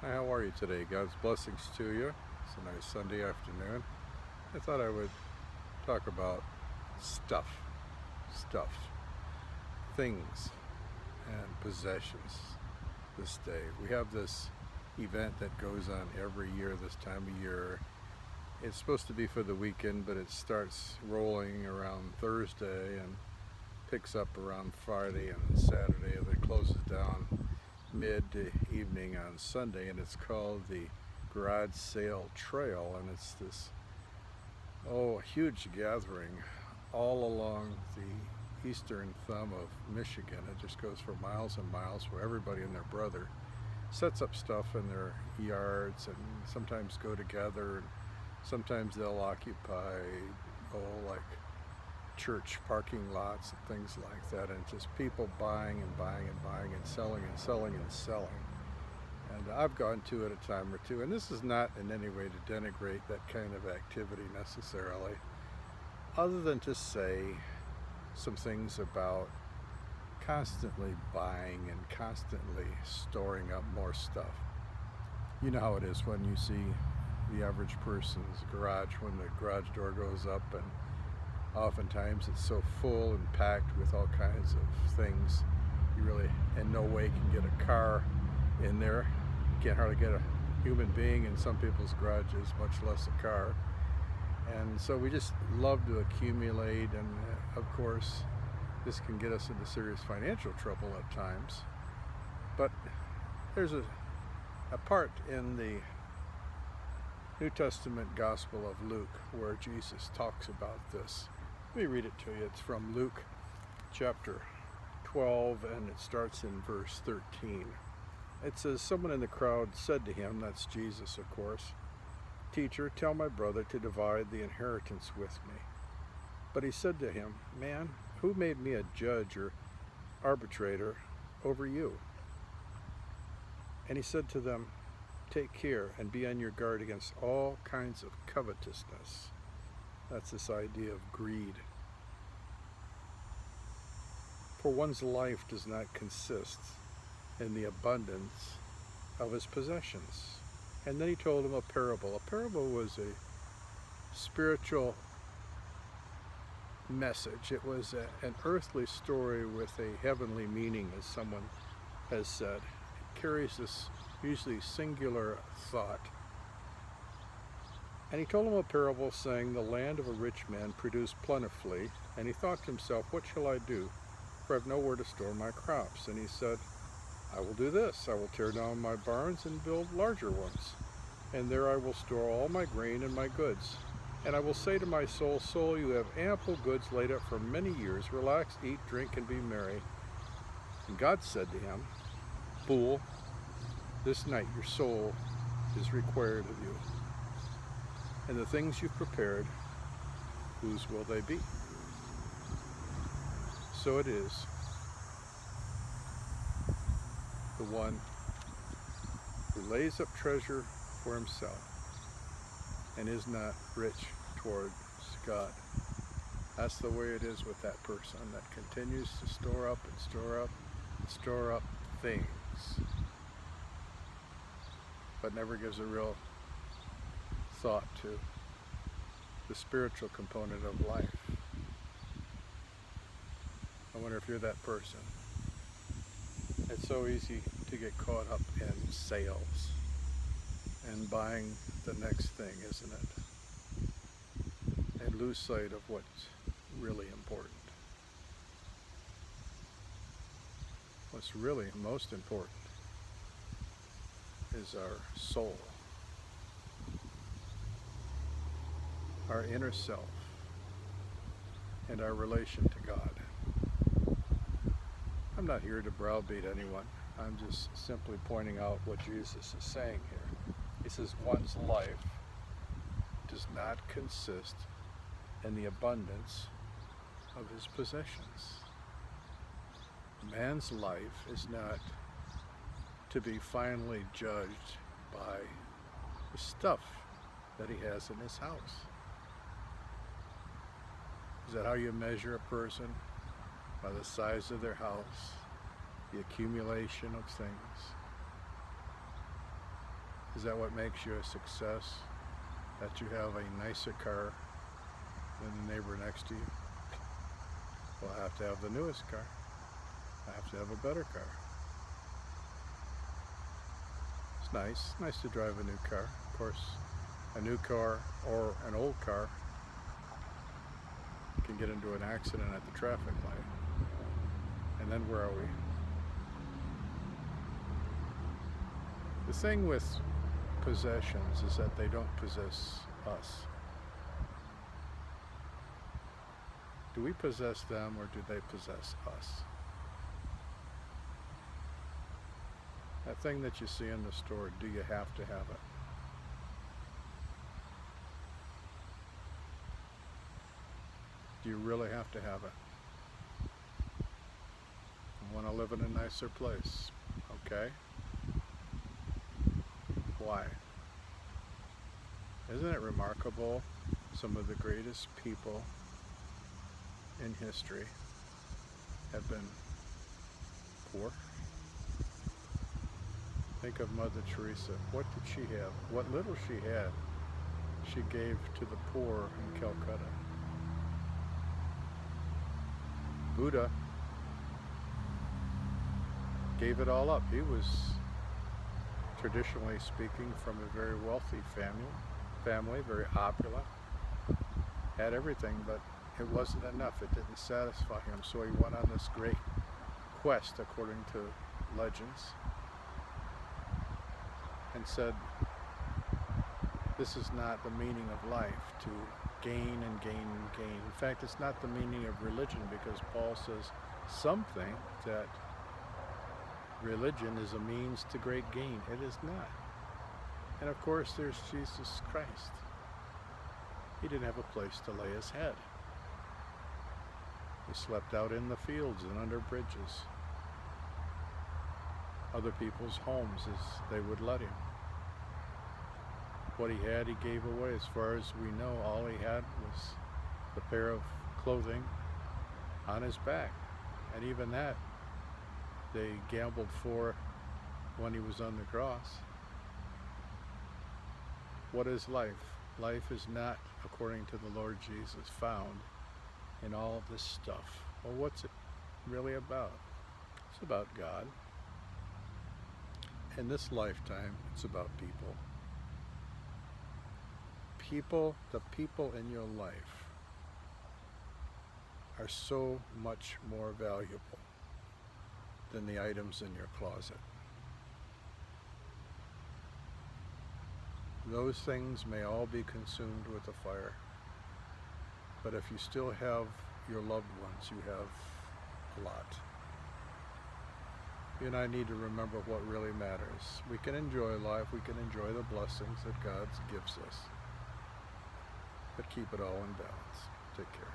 Hi, how are you today? God's blessings to you. It's a nice Sunday afternoon. I thought I would talk about stuff, things, and possessions this day. We have this event that goes on every year this time of year. It's supposed to be for the weekend, but it starts rolling around Thursday and picks up around Friday and Saturday, and it closes down mid-evening on Sunday, and it's called the Garage Sale Trail, and it's this huge gathering all along the eastern thumb of Michigan. It just goes for miles and miles, where everybody and their brother sets up stuff in their yards and sometimes go together, and sometimes they'll occupy like church parking lots and things like that, and just people buying and buying and buying and selling and selling and selling. And I've gone to it a time or two, and this is not in any way to denigrate that kind of activity necessarily, other than to say some things about constantly buying and constantly storing up more stuff. You know how it is when you see the average person's garage when the garage door goes up, and oftentimes it's so full and packed with all kinds of things. You really in no way can get a car in there. You can't hardly get a human being in some people's garages, much less a car. And so we just love to accumulate, and of course this can get us into serious financial trouble at times. But there's a part in the New Testament Gospel of Luke where Jesus talks about this. Let me read it to you. It's from Luke chapter 12, and it starts in verse 13. It says, "Someone in the crowd said to him," that's Jesus of course, "Teacher, tell my brother to divide the inheritance with me." But he said to him, "Man, who made me a judge or arbitrator over you?" And he said to them, "Take care and be on your guard against all kinds of covetousness." That's this idea of greed. "For one's life does not consist in the abundance of his possessions." And then he told him a parable. A parable was a spiritual message. It was an earthly story with a heavenly meaning, as someone has said. It carries this usually singular thought. And he told him a parable, saying, "The land of a rich man produced plentifully, and he thought to himself, what shall I do? For I have nowhere to store my crops. And he said, I will do this. I will tear down my barns and build larger ones. And there I will store all my grain and my goods. And I will say to my soul, soul, you have ample goods laid up for many years. Relax, eat, drink, and be merry." And God said to him, "Fool, this night your soul is required of you. And the things you've prepared, whose will they be?" So it is the one who lays up treasure for himself and is not rich towards God. That's the way it is with that person that continues to store up and store up and store up things, but never gives a real thought to the spiritual component of life. I wonder if you're that person. It's so easy to get caught up in sales and buying the next thing, isn't it? And lose sight of what's really important. What's really most important is our soul, our inner self, and our relation to God. I'm not here to browbeat anyone. I'm just simply pointing out what Jesus is saying here. He says one's life does not consist in the abundance of his possessions. Man's life is not to be finally judged by the stuff that he has in his house. Is that how you measure a person? By the size of their house, the accumulation of things? Is that what makes you a success? That you have a nicer car than the neighbor next to you? Well, I have to have the newest car. I have to have a better car. It's nice to drive a new car. Of course, a new car or an old car can get into an accident at the traffic light. And then where are we? The thing with possessions is that they don't possess us. Do we possess them or do they possess us? That thing that you see in the store, do you have to have it? Do you really have to have it? I want to live in a nicer place. Okay. Why? Isn't it remarkable? Some of the greatest people in history have been poor. Think of Mother Teresa. What did she have? What little she had, she gave to the poor in Calcutta. Buddha gave it all up. He was, traditionally speaking, from a very wealthy family, very opulent, had everything, but it wasn't enough. It didn't satisfy him. So he went on this great quest, according to legends, and said, this is not the meaning of life, to gain and gain and gain. In fact, it's not the meaning of religion, because Paul says something that religion is a means to great gain. It is not. And of course, there's Jesus Christ. He didn't have a place to lay his head. He slept out in the fields and under bridges, other people's homes as they would let him. What he had, he gave away. As far as we know, all he had was the pair of clothing on his back. And even that, they gambled for when he was on the cross. What is life? Life is not, according to the Lord Jesus, found in all of this stuff. Well, what's it really about? It's about God. In this lifetime, it's about people. The people in your life are so much more valuable than the items in your closet. Those things may all be consumed with the fire, but if you still have your loved ones, you have a lot. You and I need to remember what really matters. We can enjoy life, we can enjoy the blessings that God gives us, but keep it all in balance. Take care.